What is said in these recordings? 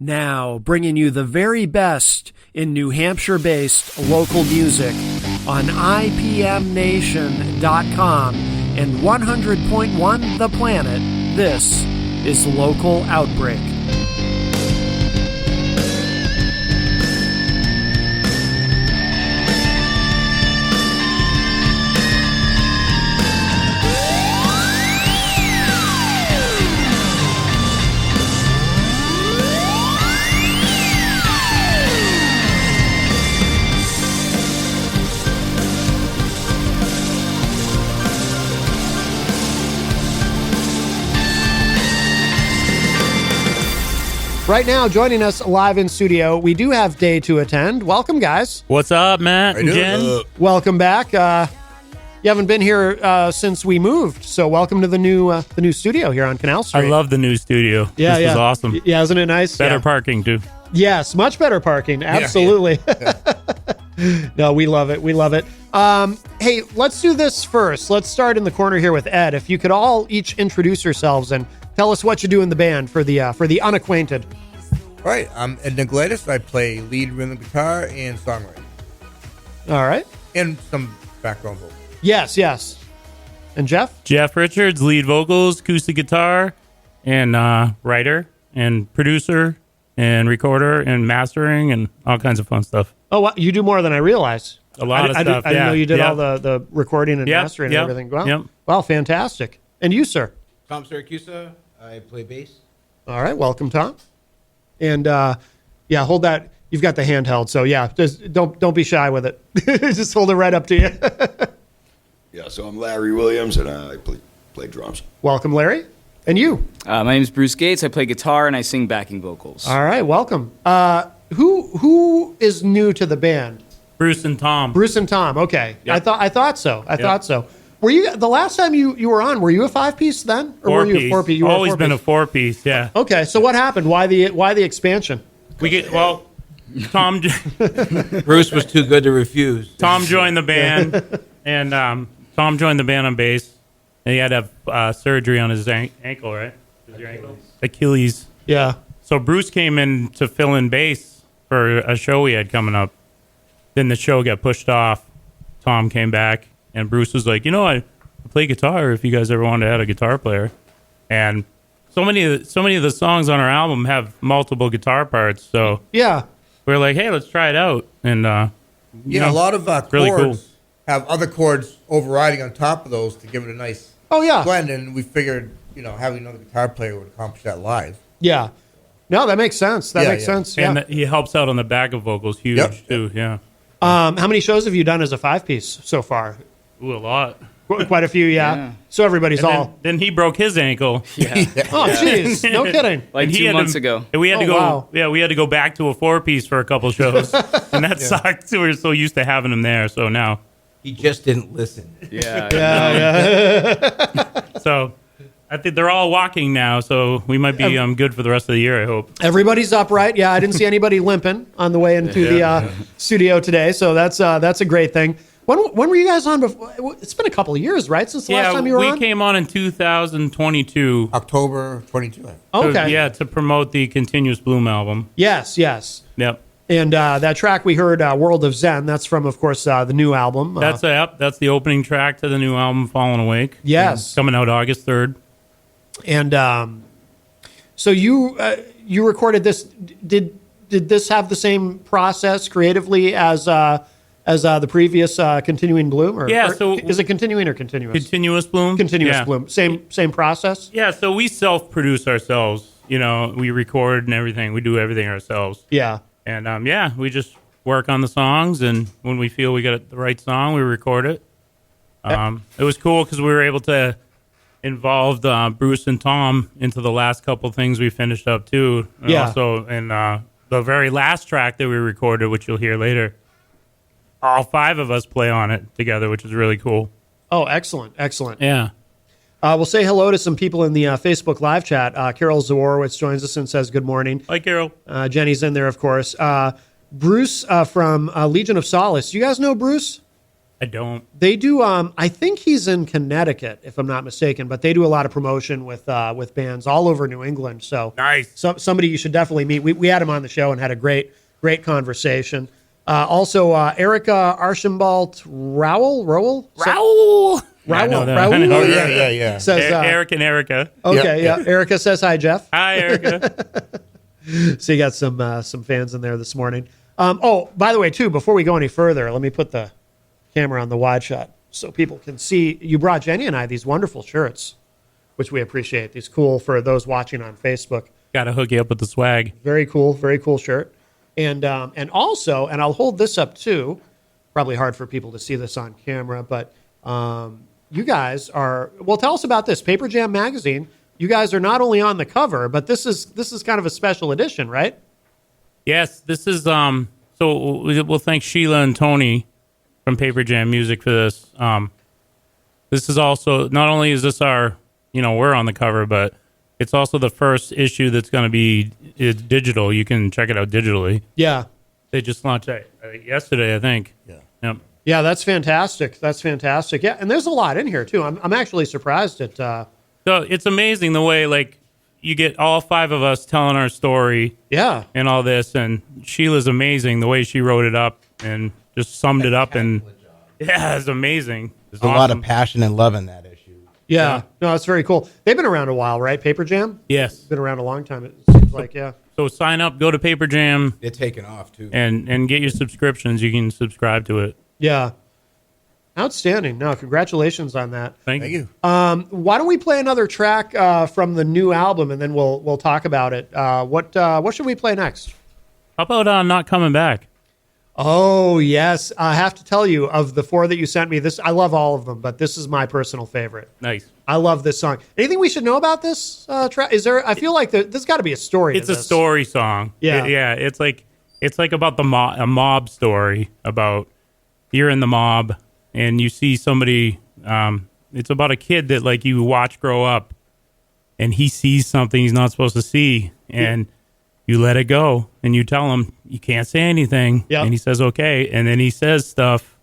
Now, bringing you the very best in New Hampshire-based local music on IPMNation.com and 100.1 The Planet, this is Local Outbreak. Right now, joining us live in studio, we do have Day to attend. Welcome, guys. What's up, Matt and Jen? Welcome back. You haven't been here since we moved, so welcome to the new studio here on Canal Street. I love the new studio. Yeah, this is awesome. Yeah, isn't it nice? Better parking, too. Yes, much better parking. Absolutely. Yeah. No, we love it. We love it. Hey, let's do this first. Let's start in the corner here with Ed. If you could all each introduce yourselves and tell us what you do in the band for the unacquainted. All right, I'm Ed Niglatis. I play lead rhythm guitar and songwriting. All right. And some background vocals. Yes. And Jeff? Jeff Richards, lead vocals, acoustic guitar, and writer, and producer, and recorder, and mastering, and all kinds of fun stuff. Oh, wow. You do more than I realized. A lot of stuff, I didn't know you did all the recording and mastering and everything. Wow. Wow, fantastic. And you, sir? Tom Syracusa. I play bass. All right, welcome, Tom. And hold that. You've got the handheld, so just don't be shy with it. Just hold it right up to you. Yeah, so I'm Larry Williams, and I play drums. Welcome, Larry. And you? My name is Bruce Gates. I play guitar and I sing backing vocals. All right, welcome. Who is new to the band? Bruce and Tom. Bruce and Tom. Okay, Yep. I thought so. I thought so. Were you the last time you were on? Were you a 5-piece then, or were you a 4-piece? You were Always been a 4-piece. Yeah. Okay, so what happened? Why the expansion? Tom. Bruce was too good to refuse. Tom joined the band, and Tom joined the band on bass, and he had to have surgery on his ankle, right? Is your ankle? Achilles. Yeah. So Bruce came in to fill in bass for a show we had coming up. Then the show got pushed off. Tom came back, and Bruce was like, I play guitar if you guys ever wanted to add a guitar player. And so many of the songs on our album have multiple guitar parts. So yeah, we're like, hey, let's try it out. And a lot of chords really cool. have other chords overriding on top of those to give it a nice blend. And we figured, having another guitar player would accomplish that live. Yeah. No, that makes sense. That makes sense. Yeah. And he helps out on the back of vocals, huge too. Yeah. How many shows have you done as a 5-piece so far? Ooh, a lot. Quite a few, yeah. So everybody's Then he broke his ankle. Yeah. Oh, jeez. No kidding. Like 2 months ago. And we had to go. Wow. Yeah, we had to go back to a 4-piece for a couple shows, and that sucked. We were so used to having him there, so now He just didn't listen. Yeah. So I think they're all walking now, so we might be good for the rest of the year, I hope. Everybody's upright. Yeah, I didn't see anybody limping on the way into the studio today, so that's a great thing. When were you guys on before? It's been a couple of years, right, since the last time you were on? We came on in 2022. October 22. Okay. To promote the Continuous Bloom album. Yes. Yep. And that track we heard, World of Zen, that's from, of course, the new album. That's the opening track to the new album, Fallen Awake. Yes. Coming out August 3rd. And so you recorded this. Did this have the same process creatively as the previous Continuing Bloom? Or is it continuing or continuous? Continuous Bloom. Continuous Bloom. Same process? Yeah, so we self-produce ourselves. We record and everything. We do everything ourselves. Yeah. And, we just work on the songs, and when we feel we got the right song, we record it. It was cool because we were able to involve Bruce and Tom into the last couple things we finished up, too. And also, in the very last track that we recorded, which you'll hear later, all 5 of us play on it together, which is really cool. Oh, excellent. Yeah. We'll say hello to some people in the Facebook live chat. Carol Zaworowitz joins us and says good morning. Hi, Carol. Jenny's in there, of course. Bruce from Legion of Solace. You guys know Bruce? I don't. They do. I think he's in Connecticut, if I'm not mistaken. But they do a lot of promotion with bands all over New England. So nice. Somebody you should definitely meet. We had him on the show and had a great conversation. Also, Erica Archambault Rowell. Raoul. Oh, yeah. Says Eric and Erica. Okay, yeah. Erica says hi, Jeff. Hi, Erica. So you got some fans in there this morning. By the way, too, before we go any further, let me put the camera on the wide shot so people can see. You brought Jenny and I these wonderful shirts, which we appreciate. These cool for those watching on Facebook. Got to hook you up with the swag. Very cool shirt. And also, and I'll hold this up too. Probably hard for people to see this on camera, but you guys are, well, tell us about this. Paper Jam Magazine, you guys are not only on the cover, but this is kind of a special edition, right? Yes, this is, so we'll thank Sheila and Tony from Paper Jam Music for this. This is also, not only is this our, we're on the cover, but it's also the first issue that's going to be digital. You can check it out digitally. Yeah. They just launched it yesterday, I think. Yeah. Yep. Yeah, that's fantastic. Yeah, and there's a lot in here, too. I'm actually surprised at... So it's amazing the way, like, you get all five of us telling our story. Yeah. And all this. And Sheila's amazing the way she wrote it up and just summed it up. And yeah, it's amazing. There's a lot of passion and love in that issue. Yeah. No, it's very cool. They've been around a while, right? Paper Jam? Yes. Been around a long time, it seems like, yeah. So sign up, go to Paper Jam. They're taking off, too. And get your subscriptions. You can subscribe to it. Yeah. Outstanding. No, congratulations on that. Thank you. Why don't we play another track from the new album, and then we'll talk about it. What should we play next? How about Not Coming Back? Oh, yes. I have to tell you, of the four that you sent me, I love all of them, but this is my personal favorite. Nice. I love this song. Anything we should know about this track? Is there? I feel like there's got to be a story. It's a story song. Yeah. Yeah. It's like about a mob story about you're in the mob and you see somebody. It's about a kid that like you watch grow up, and he sees something he's not supposed to see, and you let it go, and you tell him you can't say anything, and he says okay, and then he says stuff.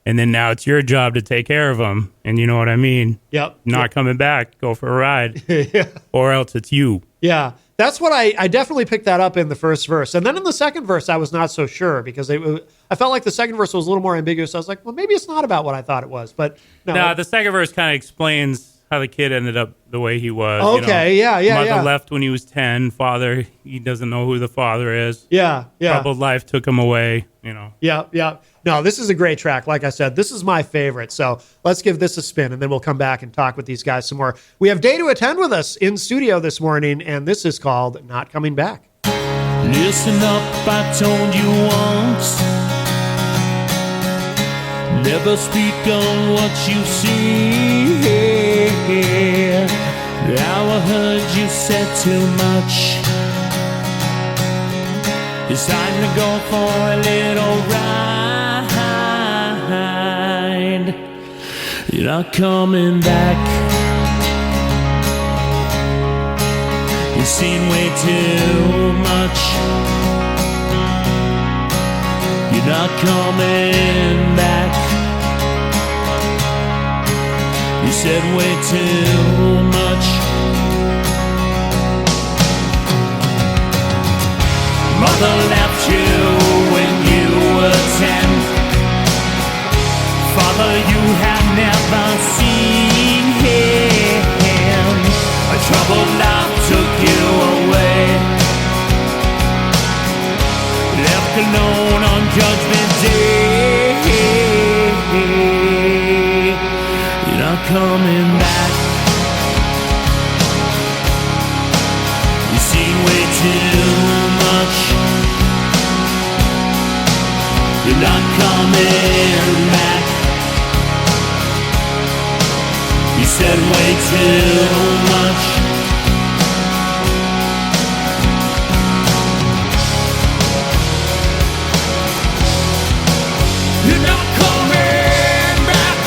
And then now it's your job to take care of him. And you know what I mean? Yep. Not coming back. Go for a ride. Yeah. Or else it's you. Yeah. That's what I definitely picked that up in the first verse. And then in the second verse, I was not so sure because I felt like the second verse was a little more ambiguous. I was like, well, maybe it's not about what I thought it was. But no. The second verse kind of explains how the kid ended up the way he was. Okay. Yeah. Mother left when he was 10. Father, he doesn't know who the father is. Yeah. Troubled life took him away, Yeah. No, this is a great track. Like I said, this is my favorite. So let's give this a spin, and then we'll come back and talk with these guys some more. We have Day to Attend with us in studio this morning, and this is called Not Coming Back. Listen up, I told you once. Never speak on what you see. Now I heard you said too much. It's time to go for a little ride. You're not coming back. You've seen way too much. You're not coming back. You said way too much. Mother left you when you were 10. Father you had never seen him. A troubled life took you away. Left alone on Judgment Day. You're not coming back. You've seen way too much. You're not coming back. You said way too much. You're not coming back.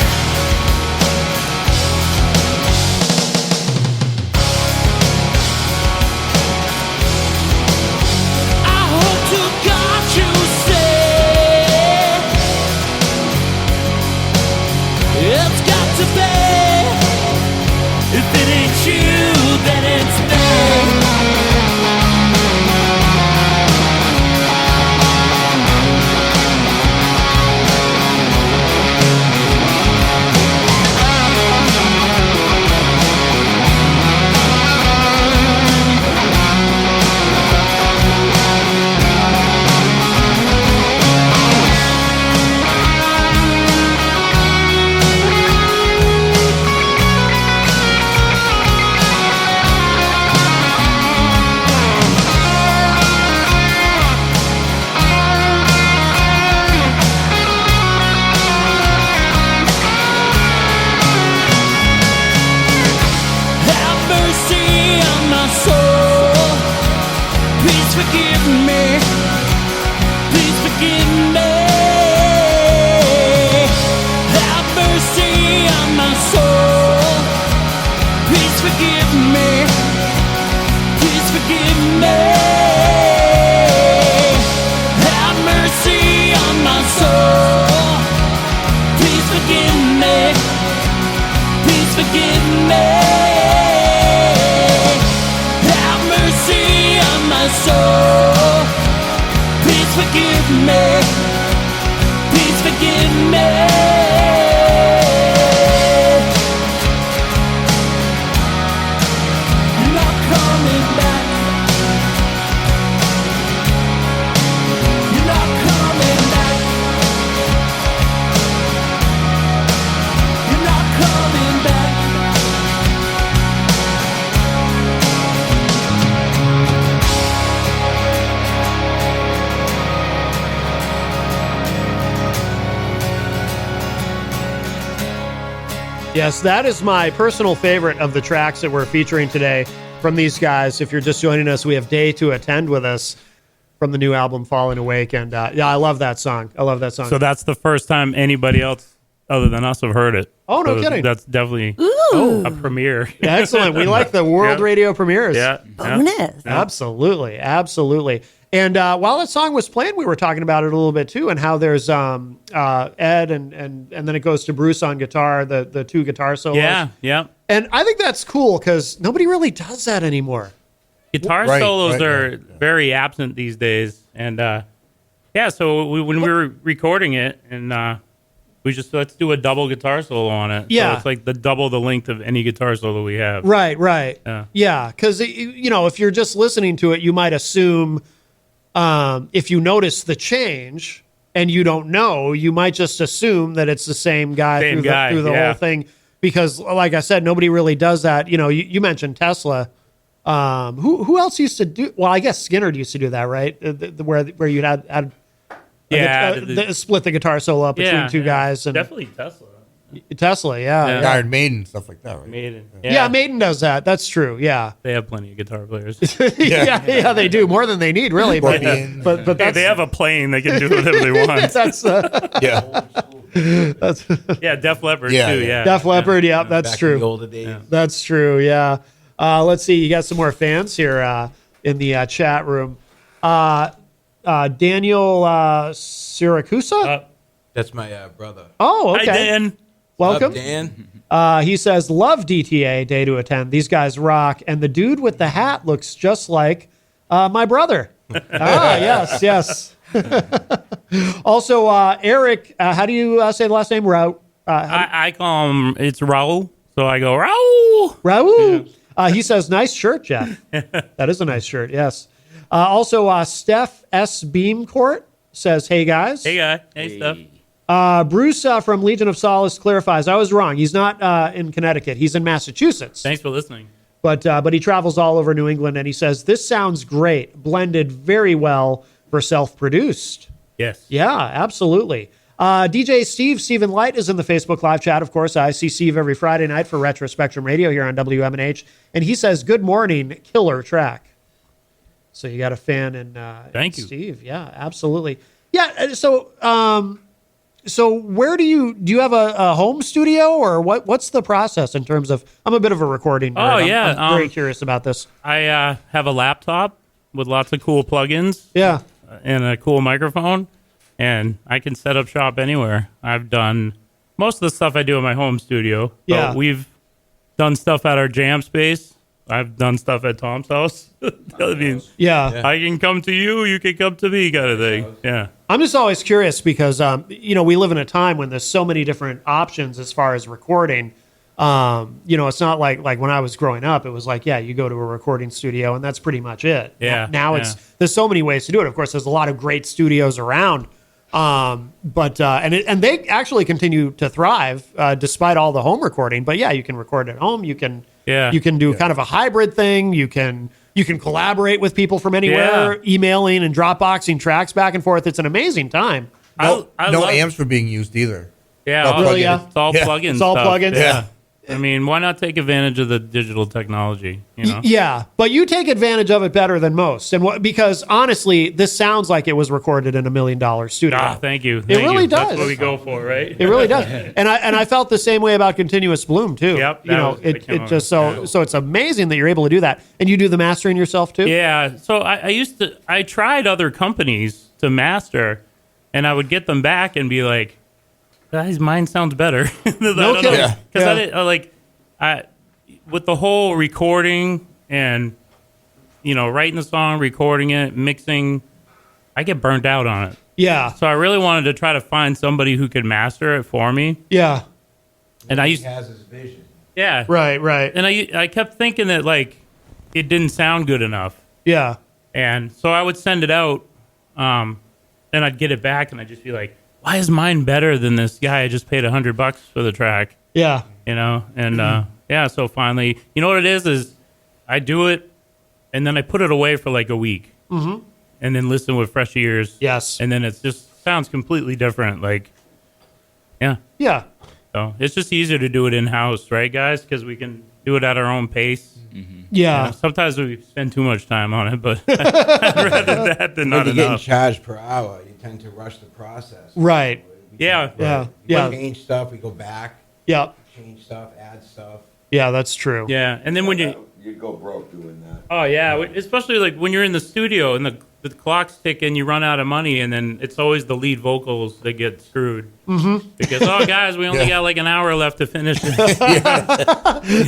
I hope to God you say forgive me. Please forgive me. Have mercy on my soul. Please forgive me. Please forgive me. Have mercy on my soul. Please forgive me. Please forgive me. Have mercy on my soul. Please forgive me. Please forgive me. You're not coming back. You're not coming back. You're not coming back. Yes, that is my personal favorite of the tracks that we're featuring today from these guys. If you're just joining us, we have Day to Attend with us from the new album Falling Awake. And yeah, I love that song. I love that song. So that's the first time anybody else other than us have heard it. Oh, no So kidding. That's definitely a premiere. Excellent. We like the world Yeah. radio premieres. Yeah. Bonus. Absolutely. Absolutely. And while that song was playing, we were talking about it a little bit too, and how there's Ed and then it goes to Bruce on guitar, the two guitar solos. Yeah. Yeah. And I think that's cool because nobody really does that anymore. Guitar Right, solos right, are right. very absent these days. And so when we were recording it, and we just let's do a double guitar solo on it. Yeah. So it's like double the length of any guitar solo we have. Right, right. Yeah. Yeah, because, if you're just listening to it, you might assume if you notice the change and you don't know, you might just assume that it's the same guy Same through guy, the yeah. whole thing. Because, like I said, nobody really does that. You mentioned Tesla. Who else used to do? Well, I guess Skinner used to do that, right? Where you'd had split the guitar solo up between two guys. And definitely Tesla. Tesla, yeah. Iron Maiden, stuff like that, right? Maiden. Yeah, Maiden does that. That's true. Yeah. They have plenty of guitar players. yeah, they do more than they need, really. But Scorpion. but Hey, they have a plane. They can do whatever they want. that's Yeah. Yeah, Def Leppard Yeah, too. yeah. Yeah, Def Leppard. Yeah, that's Back in true. the older days. That's true. Yeah. Let's see. You got some more fans here in the chat room. Daniel Siracusa. That's my brother. Oh, Hi, okay. Dan. Welcome. Up, Dan. He says, love DTA, Day to Attend. These guys rock. And the dude with the hat looks just like my brother. Yes. Also, Eric, how do you say the last name? I call him. It's Raul, so I go Raul. Raul. He says, nice shirt, Jeff. That is a nice shirt, yes. Also, Steph S. Beamcourt says, hey, guys. Hey, guy. Hey, Steph. Bruce from Legion of Solace clarifies, I was wrong. He's not in Connecticut. He's in Massachusetts. Thanks for listening. But he travels all over New England, and he says, this sounds great. Blended very well for self-produced. Yes. Yeah, absolutely. DJ Stephen Light is in the Facebook Live chat. Of course, I see Steve every Friday night for Retro Spectrum Radio here on WMNH. And he says, good morning, killer track. So you got a fan in Thank you, Steve. Yeah, absolutely. Yeah, so where do you have a home studio, or what's the process in terms of, I'm a bit of a recording nerd. Oh, yeah. I'm very curious about this. I have a laptop with lots of cool plugins. Yeah. And a cool microphone, and I can set up shop anywhere. I've done most of the stuff I do in my home studio. Yeah. But we've done stuff at our jam space. I've done stuff at Tom's house. I mean, Yeah. I can come to you, you can come to me, kind of thing. Yeah. I'm just always curious because, we live in a time when there's so many different options as far as recording. It's not like when I was growing up, it was like, yeah, you go to a recording studio and that's pretty much it. Yeah. Now there's so many ways to do it. Of course, there's a lot of great studios around. And they actually continue to thrive despite all the home recording. But yeah, you can record at home. You can do kind of a hybrid thing. You can collaborate with people from anywhere, emailing and Dropboxing tracks back and forth. It's an amazing time. No amps were being used either. Yeah. All really, plug-ins. It's all plugins. It's all stuff. plugins. Yeah. I mean, why not take advantage of the digital technology? You know? Yeah, but you take advantage of it better than most, and because honestly, this sounds like it was recorded in $1 million studio. Thank you. It really does. That's what we go for, right? It really does, and I felt the same way about Continuous Bloom too. Yep, it just so it's amazing that you're able to do that, and you do the mastering yourself too. Yeah. So I tried other companies to master, and I would get them back and be like, guys, mine sounds better. No kidding. Because I didn't with the whole recording and writing the song, recording it, mixing, I get burnt out on it. Yeah. So I really wanted to try to find somebody who could master it for me. Yeah. And He has his vision. Yeah. Right. And I kept thinking that it didn't sound good enough. Yeah. And so I would send it out, and I'd get it back, and I'd just be like, why is mine better than this guy I just paid $100 for the track? Yeah. And so finally, you know what it is I do it, and then I put it away for like a week, and then listen with fresh ears. Yes. And then it just sounds completely different. Yeah. So it's just easier to do it in-house, right, guys? Because we can do it at our own pace. Yeah. Sometimes we spend too much time on it, but I'd rather that than When not you're getting enough. charged per hour, you tend to rush the process. Right. Yeah. We change stuff, we go back, Yeah. change stuff, add stuff. Yeah, that's true. Yeah, and then when You go broke doing that. Oh yeah, especially like when you're in the studio and the clock's ticking, you run out of money, and then it's always the lead vocals that get screwed. Because guys, we only got like an hour left to finish it.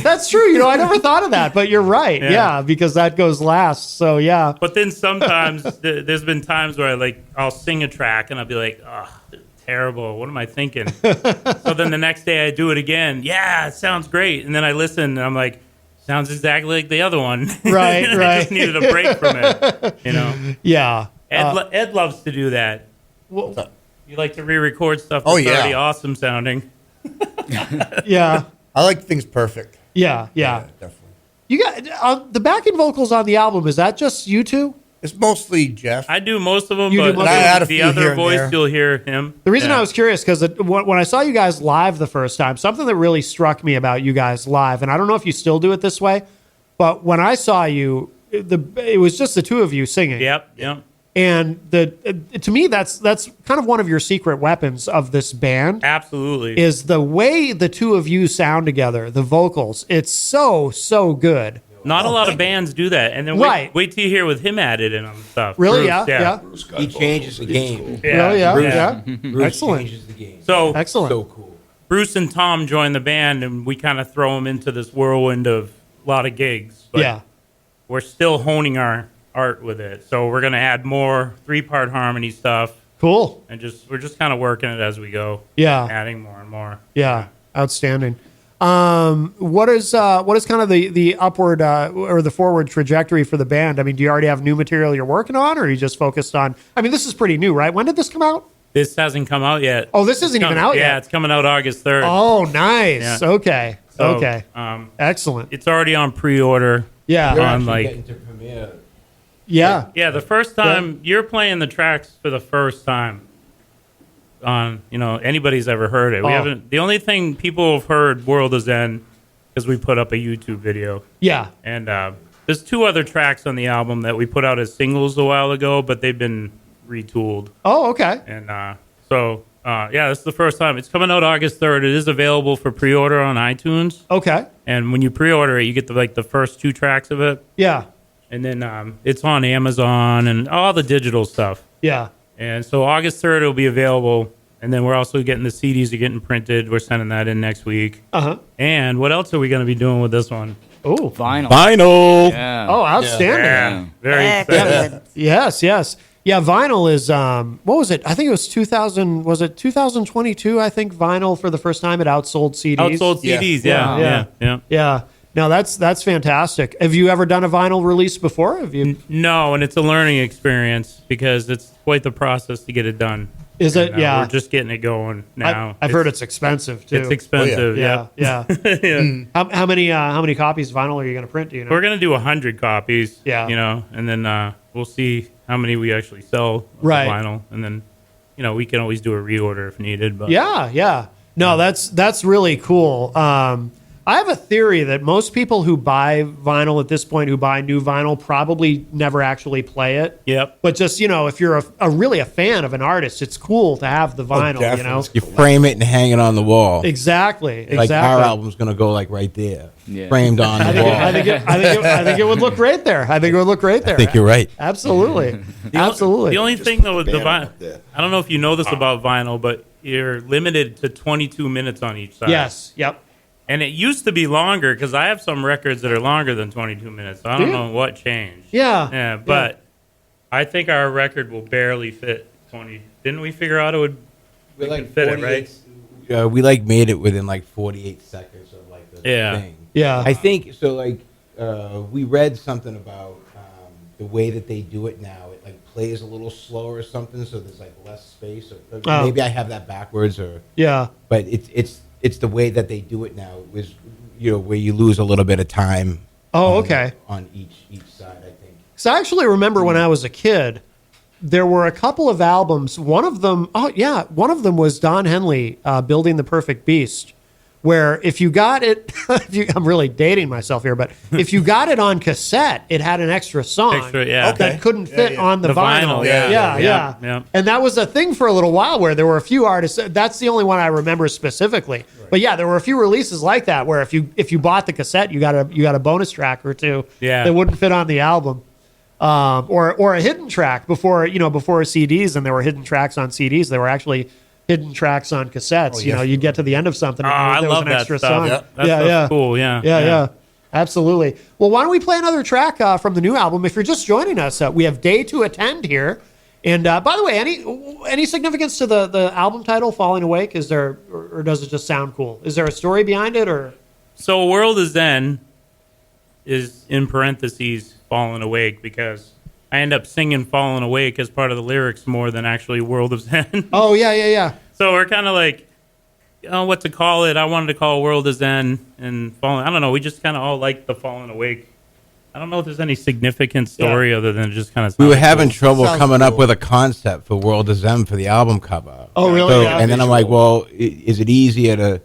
That's true. I never thought of that, but you're right. Yeah, because that goes last. So yeah. But then sometimes there's been times where I'll sing a track and I'll be like, oh, terrible. What am I thinking? So then the next day I do it again. Yeah, it sounds great. And then I listen and I'm like, sounds exactly like the other one. Right. I just needed a break from it. Yeah. Ed loves to do that. Well, You like to re-record stuff that's already awesome sounding. yeah. I like things perfect. Yeah. Definitely. You got the backing vocals on the album. Is that just you two? It's mostly Jeff. I do most of them, You do but most of them. I add a the few here other and voice, there. you'll hear him. The reason I was curious because when I saw you guys live the first time, something that really struck me about you guys live, and I don't know if you still do it this way, but when I saw you, it was just the two of you singing. Yep. And to me, that's kind of one of your secret weapons of this band. Absolutely. Is the way the two of you sound together, the vocals. It's so good. Not a lot of bands do that. And then wait till you hear with him added in on stuff. Really? Bruce, Yeah. Bruce got He vocals. changes the He's game. cool. Really? Yeah. Bruce, Yeah. Bruce Excellent. changes the game. So Excellent. So cool. Bruce and Tom joined the band, and we kind of throw them into this whirlwind of a lot of gigs. But Yeah. we're still honing our art with it. So we're going to add more 3-part harmony stuff. Cool. And we're just kind of working it as we go. Yeah. Adding more and more. Yeah. Outstanding. What is kind of the upward or the forward trajectory for the band? I mean, do you already have new material you're working on, or are you just focused on? I mean, this is pretty new, right? When did this come out? This hasn't come out yet. Oh, this isn't even out yet. Yeah, it's coming out August 3rd. Oh, nice. Yeah. Okay. So, Okay. Excellent. It's already on pre-order. Yeah. You're On, actually like- getting to premiere. Yeah. Yeah, the first time you're playing the tracks for the first time on, anybody's ever heard it. We Oh. haven't. The only thing people have heard World is End because we put up a YouTube video. Yeah. And there's 2 other tracks on the album that we put out as singles a while ago, but they've been retooled. Oh, okay. And this is the first time. It's coming out August 3rd. It is available for pre-order on iTunes. Okay. And when you pre-order it, you get the first 2 tracks of it. Yeah. And then it's on Amazon and all the digital stuff. Yeah. And so August 3rd it'll be available. And then we're also getting the CDs are getting printed. We're sending that in next week. Uh-huh. And what else are we going to be doing with this one? Oh. Vinyl. Vinyl. Yeah. Oh, outstanding. Yeah, very excited. Yes. Yeah, vinyl is what was it? I think it was 2000. Was it 2022? I think vinyl for the first time it outsold CDs. Outsold CDs, yeah. Yeah. No, that's fantastic. Have you ever done a vinyl release before? Have you? No, and it's a learning experience because it's quite the process to get it done. Is it? And, Yeah. We're just getting it going now. I've heard it's expensive too. It's expensive. Yeah. Yeah. How many copies of vinyl are you going to print? Do you know? We're going to do 100 copies. Yeah. And then we'll see how many we actually sell of the Right. vinyl. And then, we can always do a reorder if needed. But Yeah. No, that's really cool. I have a theory that most people who buy vinyl at this point, who buy new vinyl, probably never actually play it. Yep. But just, if you're really a fan of an artist, it's cool to have the vinyl, definitely. You frame it and hang it on the wall. Exactly. Like our album's gonna go like right there, framed on the wall. I think it would look great there. I think you're right. Absolutely. Absolutely. The only thing though with the Band up vinyl, there. I don't know if you know this about vinyl, but you're limited to 22 minutes on each side. Yes. Yep. And it used to be longer because I have some records that are longer than 22 minutes. So I don't know what changed. Yeah. Yeah, but I think our record will barely fit 20. Didn't we figure out we like could fit it, right? We like made it within like 48 seconds of like the thing. Yeah. I think so. Like we read something about the way that they do it now. It like plays a little slower or something, so there's like less space. Or maybe I have that backwards. But it's the way that they do it now. Is where you lose a little bit of time. Oh, okay. On each side, I think. So I actually remember when I was a kid, there were a couple of albums. One of them was Don Henley, Building the Perfect Beast, where if you got it, I'm really dating myself here, but if you got it on cassette, it had an extra song that couldn't fit on the vinyl. Yeah. And that was a thing for a little while where there were a few artists. That's the only one I remember specifically. Right. But yeah, there were a few releases like that where if you bought the cassette, you got a bonus track or two that wouldn't fit on the album. Or a hidden track before CDs, and there were hidden tracks on CDs. There were actually hidden tracks on cassettes. You'd get to the end of something and there was an extra song. That's cool. Yeah. Absolutely. Well, why don't we play another track from the new album? If you're just joining us, we have Day to Attend here. And by the way, any significance to the album title, Falling Awake? Is there, or does it just sound cool? Is there a story behind it, or? So World is Then is in parentheses Fallen Awake because I end up singing Fallen Awake as part of the lyrics more than actually World of Zen. Oh, yeah. So we're kind of like, what to call it. I wanted to call World of Zen and Fallen. I don't know. We just kind of all like the Fallen Awake. I don't know if there's any significant story other than just kind of. We were having trouble coming up with a concept for World of Zen for the album cover. Oh, really? So, and then I'm like, well, is it easier to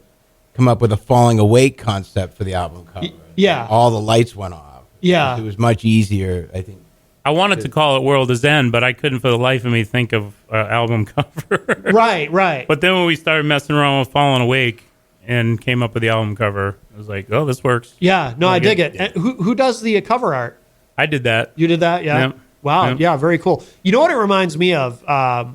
come up with a Falling Awake concept for the album cover? Yeah. All the lights went off. Yeah. It was much easier, I think. I wanted to call it World of Zen, but I couldn't for the life of me think of an album cover. Right. But then when we started messing around with Fallen Awake and came up with the album cover, I was like, oh, this works. Yeah, no, I dig it. And who does the cover art? I did that. You did that? Yeah. Yep. Wow. Yep. Yeah, very cool. You know what it reminds me of? I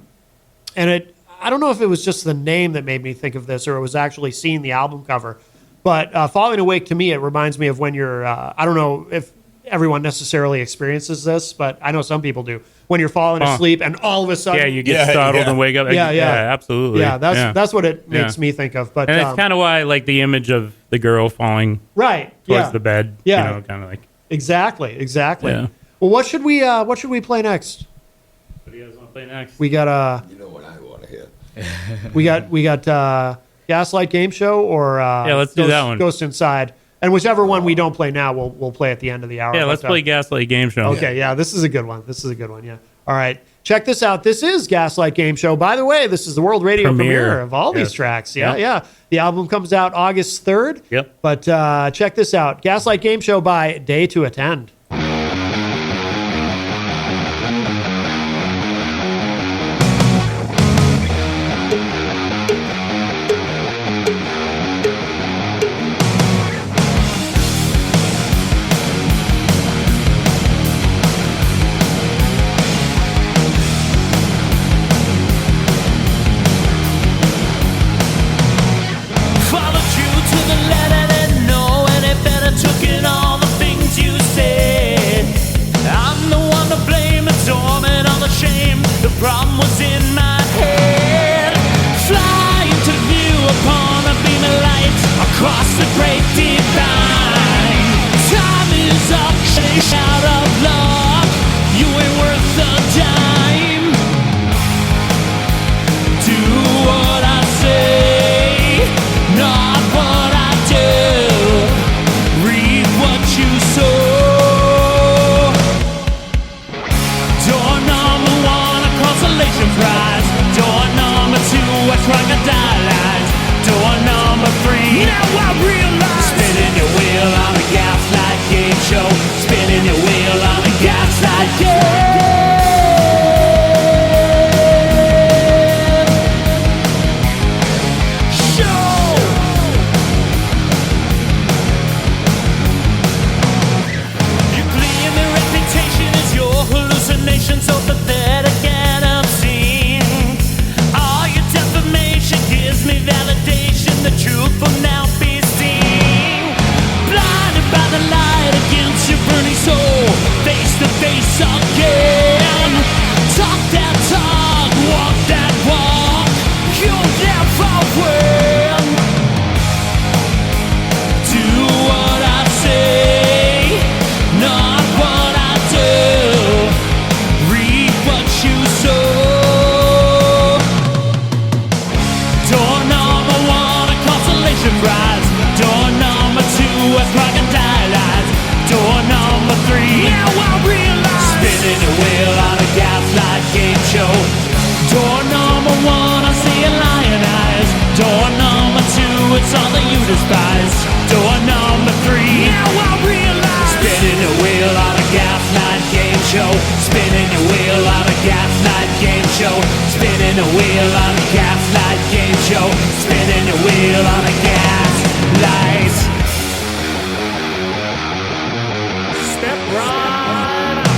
don't know if it was just the name that made me think of this or it was actually seeing the album cover. But Falling Awake, to me, it reminds me of when you're, I don't know if everyone necessarily experiences this, but I know some people do. When you're falling asleep and all of a sudden... Yeah, you get startled and wake up. Yeah, absolutely. Yeah, that's what it makes me think of. But and it's kind of why I like the image of the girl falling towards the bed. Yeah. Kind of like... Exactly. Yeah. Well, what should we play next? What do you guys want to play next? We got You know what I want to hear. we got Gaslight Game Show or let's do that one. Ghost Inside. And whichever one we don't play now, we'll play at the end of the hour. Yeah, let's play Gaslight Game Show. Okay, yeah, this is a good one. Yeah. All right, check this out. This is Gaslight Game Show. By the way, this is the world radio premiere of all these tracks. Yeah. The album comes out August 3rd. Yep. But check this out. Gaslight Game Show by Day to Attend. Crocodile eyes. Door number 3. Now I realize. show, spinning a wheel on a gaslight game show, spinning a wheel on a gaslight. Step right up.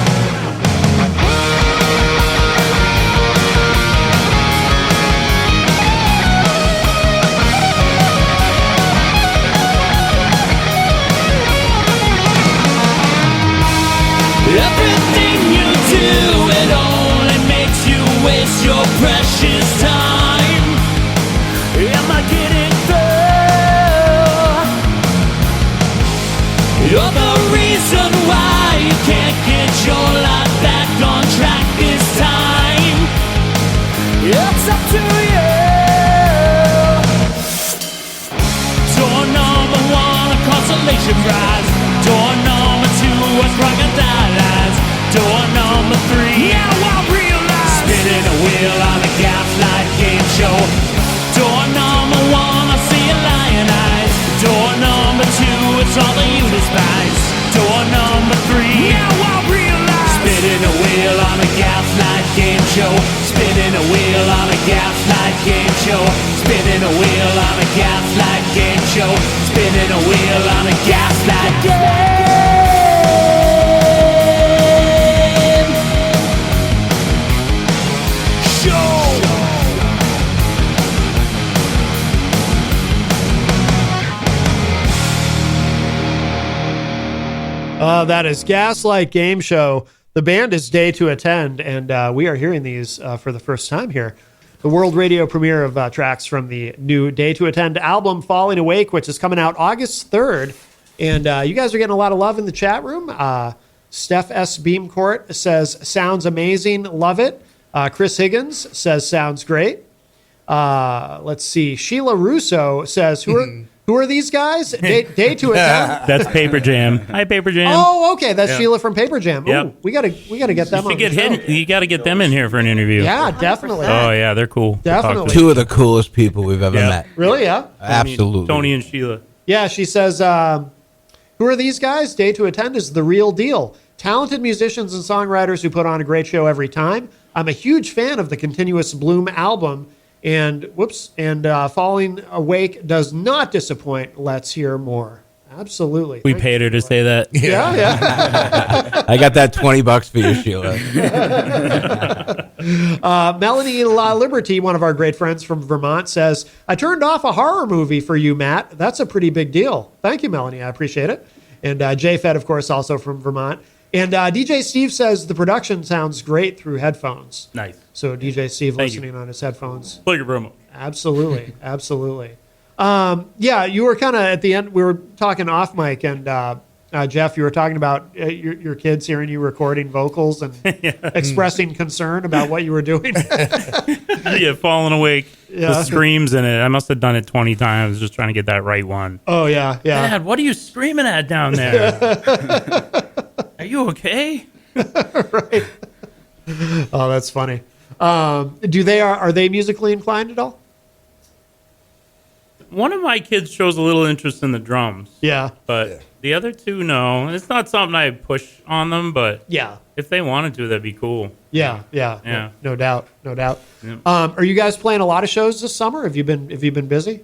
Everything you do, it only makes you waste your precious time. Am I getting through? You're the reason why you can't get your life back on track this time. It's up to you. Door number one, a consolation prize. Door number two, a crocodile eyes. Door number three, now I realize, spinning a wheel on a gaslight game show. Door number one, I see a lion eyes. Door number two, it's all that you despise. Door number three, now I realize, spinning a wheel on a gaslight game show. Spinning a wheel on a gaslight game show. Spinning a wheel on a gaslight game show. Spinning a wheel on a gaslight game show. That is Gaslight Game Show. The band is Day to Attend, and we are hearing these for the first time here. The world radio premiere of tracks from the new Day to Attend album, Falling Awake, which is coming out August 3rd. And you guys are getting a lot of love in the chat room. Steph S. Beamcourt says, sounds amazing, love it. Chris Higgins says, sounds great. Let's see. Sheila Russo says, who are these guys? Day to Attend. That's Paper Jam. Hi, Paper Jam. Oh, okay. That's Sheila from Paper Jam. Ooh, Yep. we gotta get them on the show. You got to get them in here for an interview. Yeah, definitely. Oh yeah, they're cool. to talk to. Definitely. Two of the coolest people we've ever Yeah. met. Really? Yeah. Absolutely. Tony and Sheila. Yeah, she says, who are these guys? Day to Attend is the real deal. Talented musicians and songwriters who put on a great show every time. I'm a huge fan of the Continuous Bloom album. And Falling Awake does not disappoint. Let's hear more. Absolutely. We paid her to say that. Yeah. I got that $20 for you, Sheila. Melanie La Liberty, one of our great friends from Vermont, says, I turned off a horror movie for you, Matt. That's a pretty big deal. Thank you, Melanie. I appreciate it. And Jay Fed, of course, also from Vermont. And DJ Steve says the production sounds great through headphones. Nice. So DJ Steve Thank listening on his headphones. Plug your promo. Absolutely. Absolutely. Yeah, you were kind of at the end, we were talking off mic, and Jeff, you were talking about your kids hearing you recording vocals and expressing concern about what you were doing. Yeah, Falling Awake. Yeah. The screams in it. I must have done it 20 times just trying to get that right one. Oh, yeah, yeah. Dad, what are you screaming at down there? Are you okay? Right. Oh, that's funny. Are they musically inclined at all? One of my kids shows a little interest in the drums. Yeah. But the other two, no. It's not something I push on them, but Yeah. if they wanted to, that'd be cool. Yeah. Yeah. No doubt. No doubt. Yeah. Are you guys playing a lot of shows this summer? Have you been busy?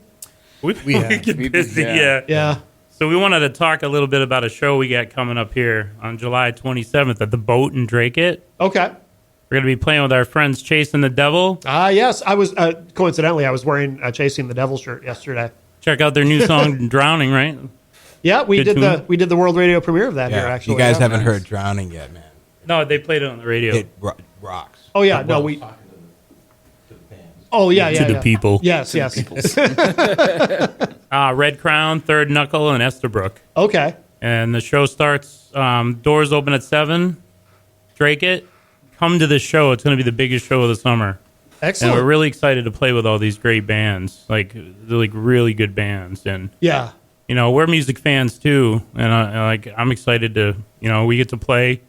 We have. get busy, yeah. Yeah. So we wanted to talk a little bit about a show we got coming up here on July 27th at the Boat in Drake-It. Okay. We're going to be playing with our friends Chasing the Devil. Yes. I was, coincidentally, I was wearing a Chasing the Devil shirt yesterday. Check out their new song, Drowning, right? Yeah, we Good did tune. we did the world radio premiere of that here, actually. You guys yeah. haven't heard Drowning yet, man. No, they played it on the radio. It rocks. Oh, yeah. No, we. Talking to the fans. Oh, yeah, yeah. To the yeah. people. Yes, yes. Red Crown, Third Knuckle, and Estabrook. Okay. And the show starts, doors open at 7. Drake-It. Come to this show. It's going to be the biggest show of the summer. Excellent. And we're really excited to play with all these great bands, they're really good bands. And Yeah. you know, we're music fans too, and I'm excited to, we get to play.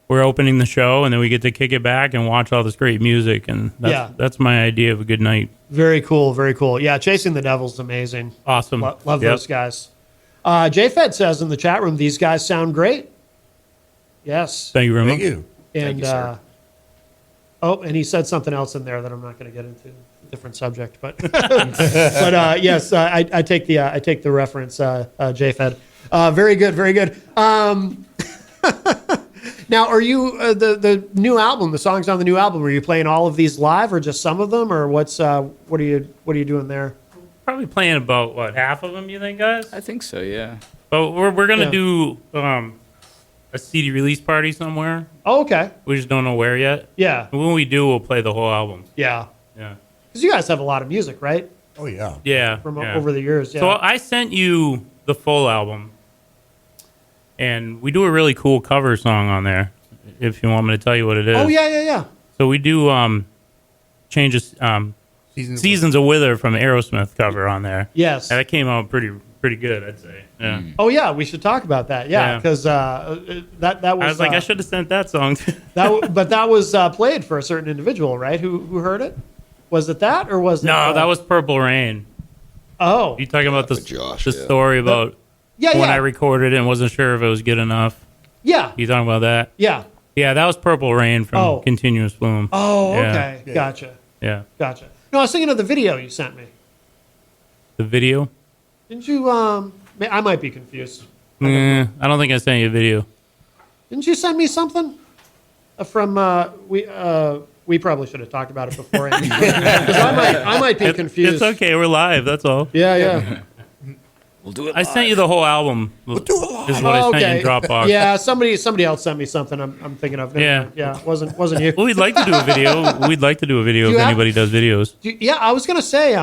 We're opening the show, and then we get to kick it back and watch all this great music, and that's my idea of a good night. Very cool, very cool. Yeah, Chasing the Devil's amazing. Awesome. Love Yep. those guys. J-Fed says in the chat room, these guys sound great. Yes. Thank you very much. Thank you. And Thank you, sir. Oh, and he said something else in there that I'm not going to get into. Different subject, but but yes, I take the reference, JFed. Very good, very good. Now, are you the new album? The songs on the new album? Are you playing all of these live, or just some of them, or what are you doing there? Probably playing about half of them. You think, guys? I think so. Yeah. But we're gonna do a CD release party somewhere. Oh, okay. We just don't know where yet. Yeah. And when we do, we'll play the whole album. Yeah. Yeah. Because you guys have a lot of music, right? Oh yeah. Yeah. From yeah. over the years. Yeah. So I sent you the full album, and we do a really cool cover song on there. If you want me to tell you what it is. Oh yeah. So we do changes Seasons of Wither from Aerosmith cover on there. Yes. And that came out pretty good, I'd say. Yeah. Oh yeah, we should talk about that. Yeah, because that was. I was like, I should have sent that song. But that was played for a certain individual, right? Who heard it? Was it that, or was it? No, that was Purple Rain. Oh, You talking about Josh, the story about when I recorded it and wasn't sure if it was good enough? Yeah. You talking about that? Yeah. Yeah, that was Purple Rain from Continuous Bloom. Oh, Yeah. okay. Gotcha. Yeah. Gotcha. No, I was thinking of the video you sent me. The video? Didn't you? I might be confused. I don't think I sent you a video. Didn't you send me something from we probably should have talked about it beforehand because I might be confused. It's okay. We're live. That's all. Yeah. We'll do it. I sent you the whole album. We'll do it live. Is what I sent you in Dropbox. Yeah, somebody else sent me something. I'm thinking of. Yeah. Wasn't you? Well, we'd like to do a video. We'd like to do a video if anybody does videos. Yeah, I was gonna say,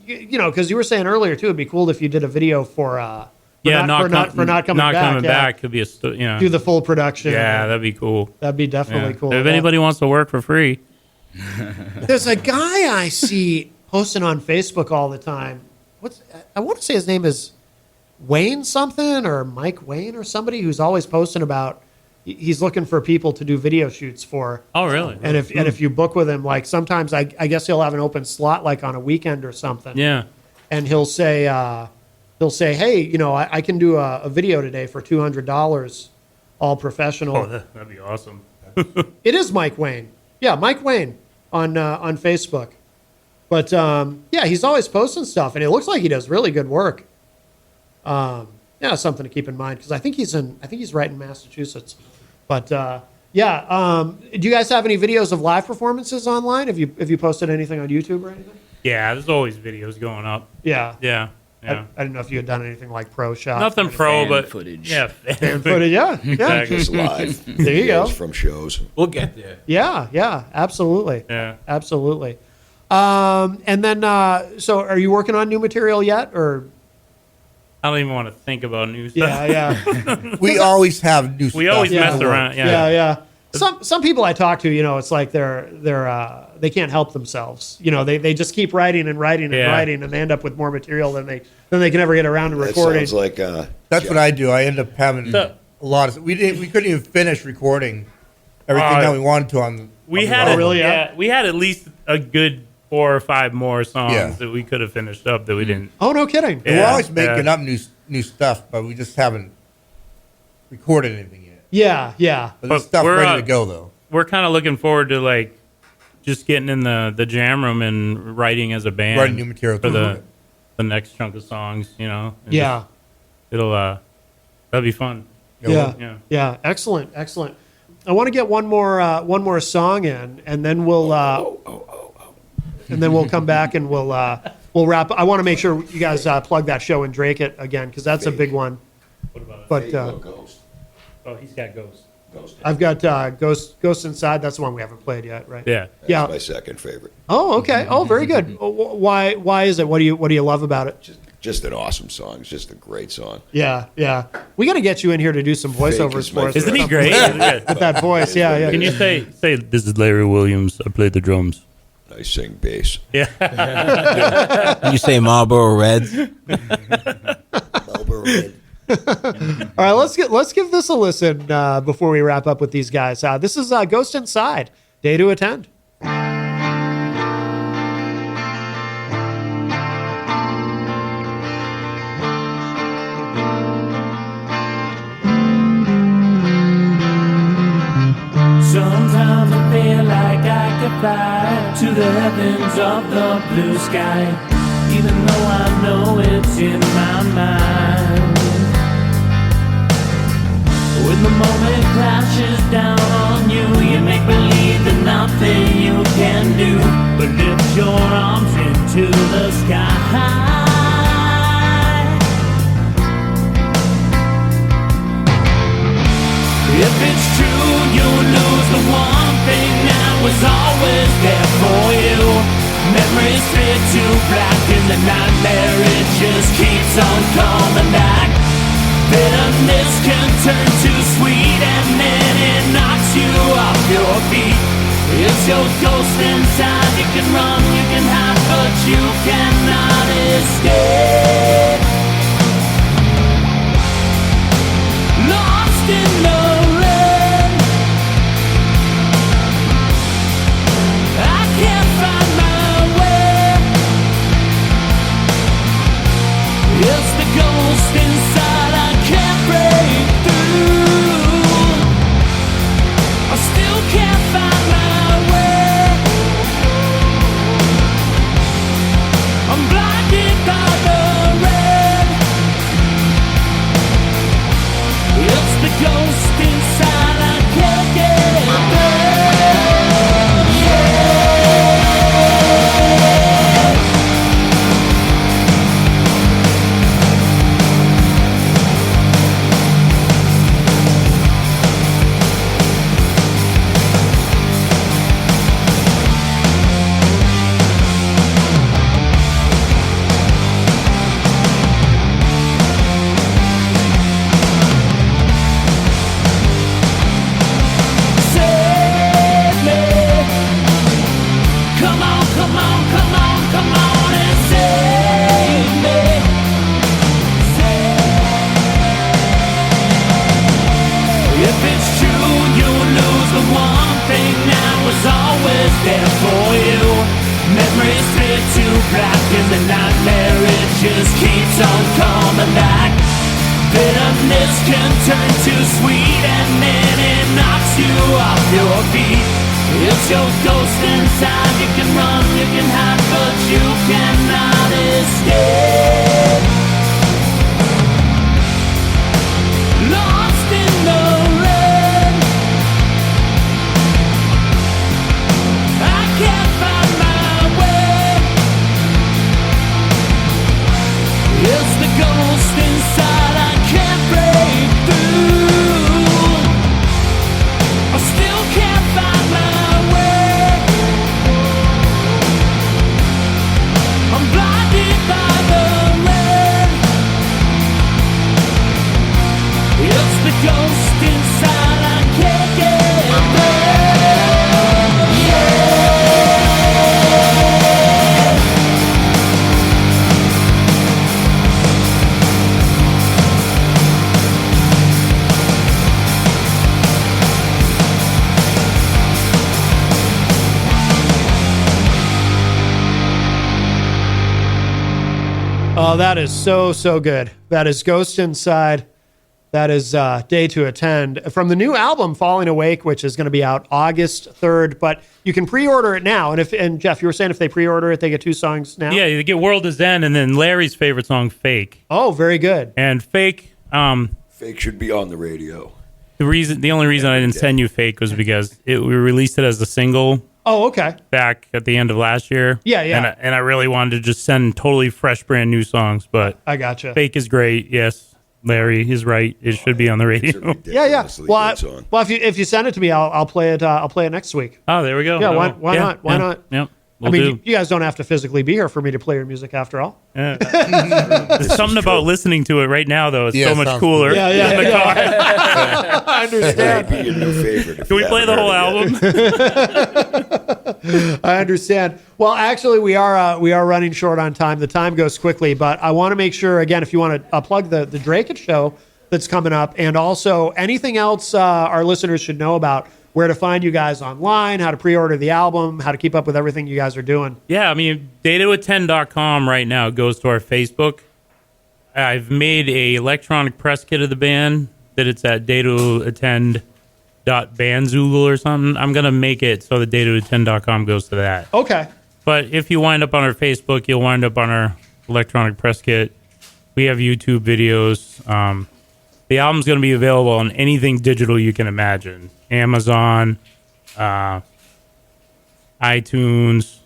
because you were saying earlier too, it'd be cool if you did a video for not coming back. Could be a do the full production. Yeah, that'd be cool. That'd be definitely cool. If anybody wants to work for free, there's a guy I see posting on Facebook all the time. I want to say his name is Wayne something or Mike Wayne or somebody who's always posting about he's looking for people to do video shoots for. Oh, really? And if you book with him, like sometimes I guess he'll have an open slot like on a weekend or something. Yeah. And he'll say, hey, I can do a video today for $200, all professional. Oh, that'd be awesome. It is Mike Wayne. Yeah, Mike Wayne on Facebook. But he's always posting stuff, and it looks like he does really good work. Something to keep in mind because I think he's right in Massachusetts. But do you guys have any videos of live performances online? Have you posted anything on YouTube or anything? Yeah, there's always videos going up. Yeah. I didn't know if you had done anything like pro shots. Nothing pro, but footage. Yeah, fan footage. Yeah. Exactly. Just live. There you go. From shows. We'll get there. Yeah, absolutely. Yeah. Absolutely. And then, so are you working on new material yet, or? I don't even want to think about new stuff. Yeah. We always have new stuff. We always mess around. Yeah. Some people I talk to, it's like they can't help themselves. They just keep writing and writing and writing, and they end up with more material than they can ever get around to recording. That sounds like that's what I do. I end up having a lot of. We couldn't even finish recording everything that we wanted to on. We had at least a good 4 or 5 more songs that we could have finished up that we didn't. Oh, no kidding. Yeah, we're always making up new stuff, but we just haven't recorded anything yet. Yeah. But there's stuff ready to go though. We're kind of looking forward to just getting in the jam room and writing as a band, writing new material for the next chunk of songs. And it'll that'll be fun. Yeah. Excellent. I want to get one more song in, and then we'll and then we'll come back and we'll wrap. I want to make sure you guys plug that show in Drake it again because that's a big one. What about it? But Ghost. Oh, he's got Ghost. I've got Ghost Inside. That's the one we haven't played yet, right? Yeah. That's my second favorite. Oh, okay. Oh, very good. Why is it? What do you love about it? Just an awesome song. It's just a great song. Yeah. We got to get you in here to do some voiceovers for us. Isn't he great? With that voice, yeah. Can you say this is Larry Williams? I played the drums. I sing bass. Yeah. Can you say Marlboro Reds? Marlboro Red. All right, let's give this a listen before we wrap up with these guys. This is Ghost Inside, Day to Attend. Sometimes I feel like fly to the heavens of the blue sky, even though I know it's in my mind. When the moment crashes down on you, you make believe that nothing you can do but lift your arms into the sky. If it's true, you'll lose the one thing that was always there for you. Memories fade to black in the nightmare, it just keeps on coming back. Bitterness can turn to sweet and then it knocks you off your feet. It's your ghost inside, you can run, you can hide, but you cannot escape. Lost in the rain, I can't find my way. It's the ghost inside, I can't break through. I still can't find my way. I'm blinded by the rain. It's the ghost inside, I can't get away. Yeah. Save me. Come on, come on, come on, come on and save me. If it's true, you'll lose the one thing that was always there for you. Memories fade to black in the nightmare, it just keeps on coming back. Bitterness can turn to sweet and then it knocks you off your feet. It's your ghost inside, you can run, you can hide, but you cannot escape. Lost in the rain, I can't find my way. It's the ghost inside, I can't break through. I still can't find my way. I'm blinded by the rain. It's the ghost inside, I can't get away. Yeah. Oh, that is so good. That is Ghost Inside. That is Day to Attend from the new album Falling Awake, which is going to be out August 3rd. But you can pre-order it now. And Jeff, you were saying if they pre-order it, they get 2 songs now? Yeah, you get World is End and then Larry's favorite song, Fake. Oh, very good. And Fake, Fake should be on the radio. the only reason I didn't send you Fake was because we released it as a single. Oh, okay. Back at the end of last year. Yeah. And I really wanted to just send totally fresh, brand new songs. But I gotcha. Fake is great. Yes, Larry is right. It should be on the radio. Yeah. Well, if you send it to me, I'll play it. I'll play it next week. Oh, there we go. Yeah. Why not? Why not? Yep. You guys don't have to physically be here for me to play your music after all. There's something about listening to it right now, though. It's so much cooler. Yeah. In the car. I understand. Be your new favorite. Can we play the whole album? I understand. Well, actually, we are running short on time. The time goes quickly, but I want to make sure again, if you want to plug the Drake show that's coming up, and also anything else our listeners should know about where to find you guys online, how to pre-order the album, how to keep up with everything you guys are doing. Yeah, I mean, daytoattend.com right now goes to our Facebook. I've made a electronic press kit of the band that it's at daytoattend Bandzoogle or something. I'm going to make it so the data210.com goes to that. Okay. But if you wind up on our Facebook, you'll wind up on our electronic press kit. We have YouTube videos. The album's going to be available on anything digital you can imagine. Amazon, iTunes.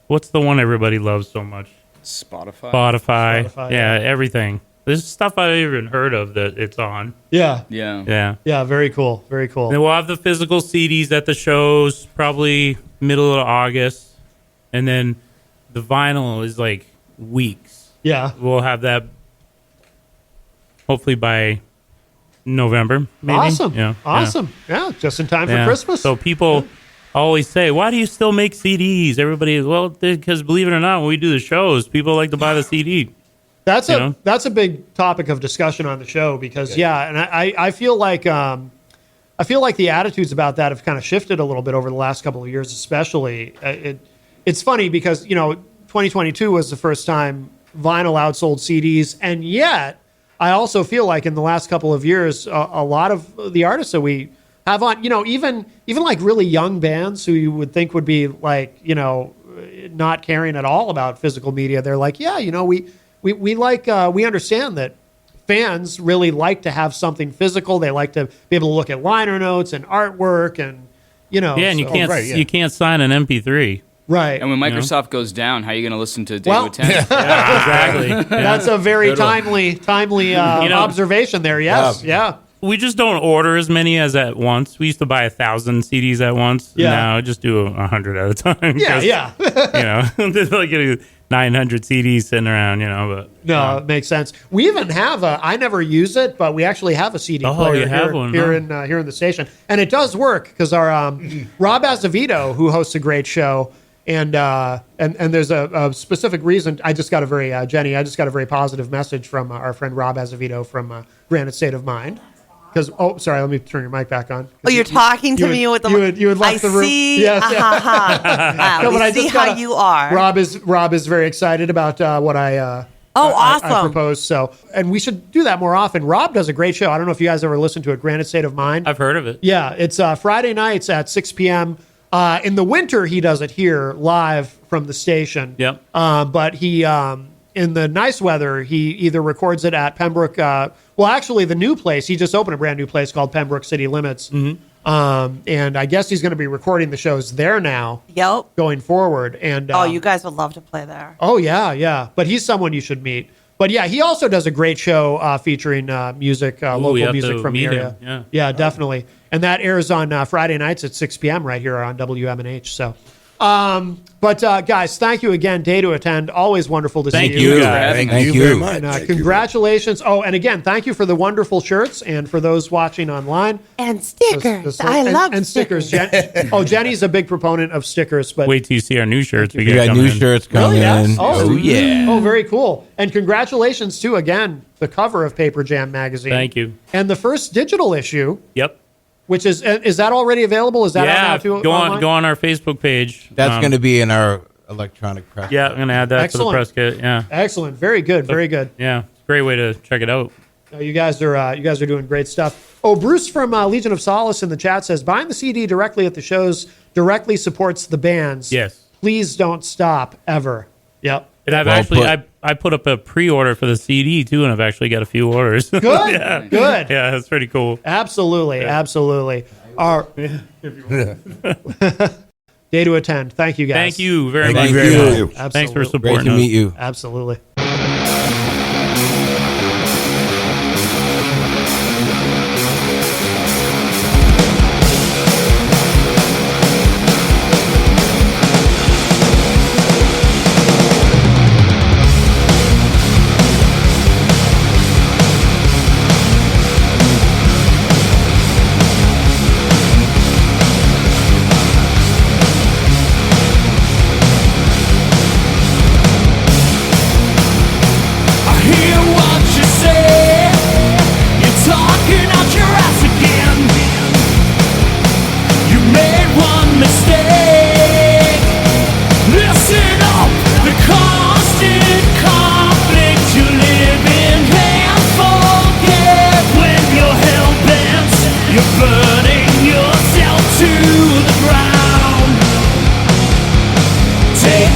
What's the one everybody loves so much? Spotify. Yeah, everything. There's stuff I haven't even heard of that it's on. Yeah. Very cool. Very cool. And we'll have the physical CDs at the shows probably middle of August. And then the vinyl is like weeks. Yeah. We'll have that hopefully by November, maybe. Awesome. Yeah, just in time for Christmas. So people always say, why do you still make CDs? Everybody, well, because believe it or not, when we do the shows, people like to buy the CD. That's a big topic of discussion on the show because and I feel like the attitudes about that have kind of shifted a little bit over the last couple of years, especially. It's funny because 2022 was the first time vinyl outsold CDs, and yet I also feel like in the last couple of years, a lot of the artists that we have on, even like really young bands who you would think would be like, not caring at all about physical media. They're like, we like, we understand that fans really like to have something physical. They like to be able to look at liner notes and artwork and, and you can't sign an MP3. Right. And when Microsoft goes down, how are you going to listen to Data 10? Exactly. That's a very timely observation there. Yes. Yeah. We just don't order as many as at once. We used to buy 1,000 CDs at once. Yeah. Now I just do 100 at a time. Yeah. There's like 900 CDs sitting around, but no, it makes sense. We even have I never use it, but we actually have a CD player you have one, here in the station, and it does work because our Rob Azevedo, who hosts a great show. And there's a specific reason. I just got a very Jenny. I just got a very positive message from our friend Rob Azevedo from Granite State of Mind. Because sorry, let me turn your mic back on. Oh, you're talking to me with the. You had left the room. I see. Yes. Wow, No, but I see just how you are. Rob is very excited about what I. Awesome! I proposed so, and we should do that more often. Rob does a great show. I don't know if you guys ever listened to it. Granite State of Mind. I've heard of it. Yeah, it's Friday nights at 6 p.m. In the winter, he does it here live from the station. Yep. But he, in the nice weather, he either records it at Pembroke. Actually, the new place, he just opened a brand new place called Pembroke City Limits. Mm-hmm. And I guess he's going to be recording the shows there now. Yep. Going forward. And you guys would love to play there. Oh, yeah. But he's someone you should meet. But yeah, he also does a great show featuring music, local music from the area. Yeah, definitely. And that airs on Friday nights at 6 p.m. right here on WMNH. So, guys, thank you again. Day to attend. Always wonderful to see you. Thank you, guys. Thank you very much. And congratulations. Oh, and again, thank you for the wonderful shirts and for those watching online. And stickers. I love stickers. Jenny's a big proponent of stickers. But wait till you see our new shirts. We got new shirts coming in. Oh, yeah. Oh, very cool. And congratulations, too, again, the cover of Paper Jam magazine. Thank you. And the first digital issue. Yep. Which is that already available? Is that out now too? Go on our Facebook page. That's going to be in our electronic press. Yeah, I'm going to add that to the press kit. Yeah. Excellent. Very good. Very good. Yeah, it's a great way to check it out. You guys are doing great stuff. Oh, Bruce from Legion of Solace in the chat says buying the CD directly at the shows directly supports the bands. Yes. Please don't stop ever. Yep. And I put up a pre-order for the CD too, and I've actually got a few orders. Good, good. Yeah, that's pretty cool. Absolutely. Day to attend. Thank you, guys. Thank you very much. Absolutely. Thanks for supporting us. Great to meet you. Absolutely.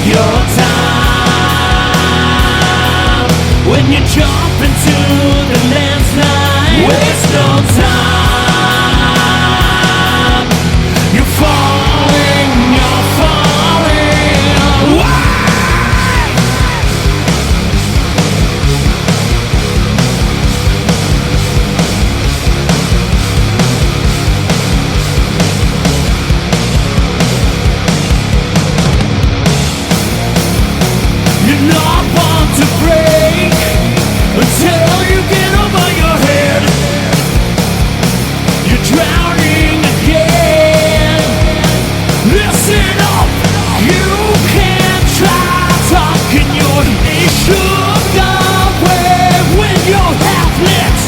your time. When you jump into the landslide, waste no time. You're falling, you're falling. Why? You're not born to break until you get over your head. You're drowning again. Listen up, you can't try talking your shook away when you're half lit.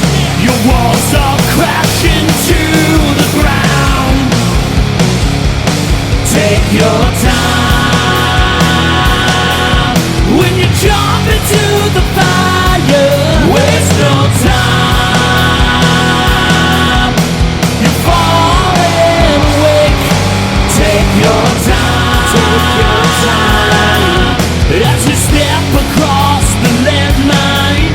Your walls are crashing to the ground. Take your time when you jump into the fire. Waste no time. You're falling awake. Take your time. Take your time. As you step across the landmine,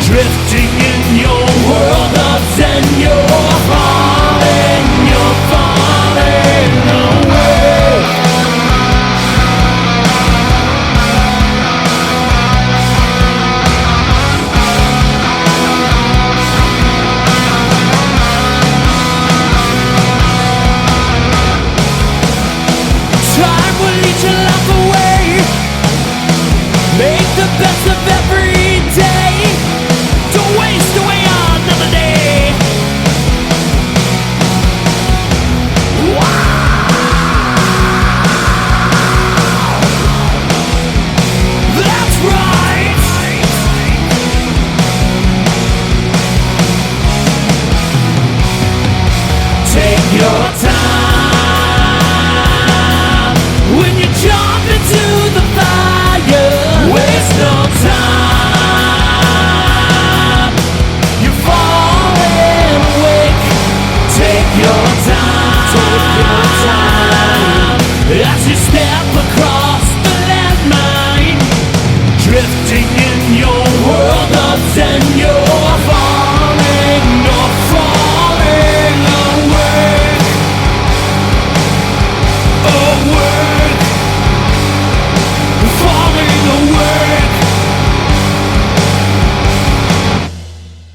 drifting in your world of zen, you're falling away. Time will eat your life away. Make the best of every day. Don't waste away another day. Wow. That's right. Take your time when you jump into the fire. Waste no time. You're falling awake. Take your time. Take your time as you step across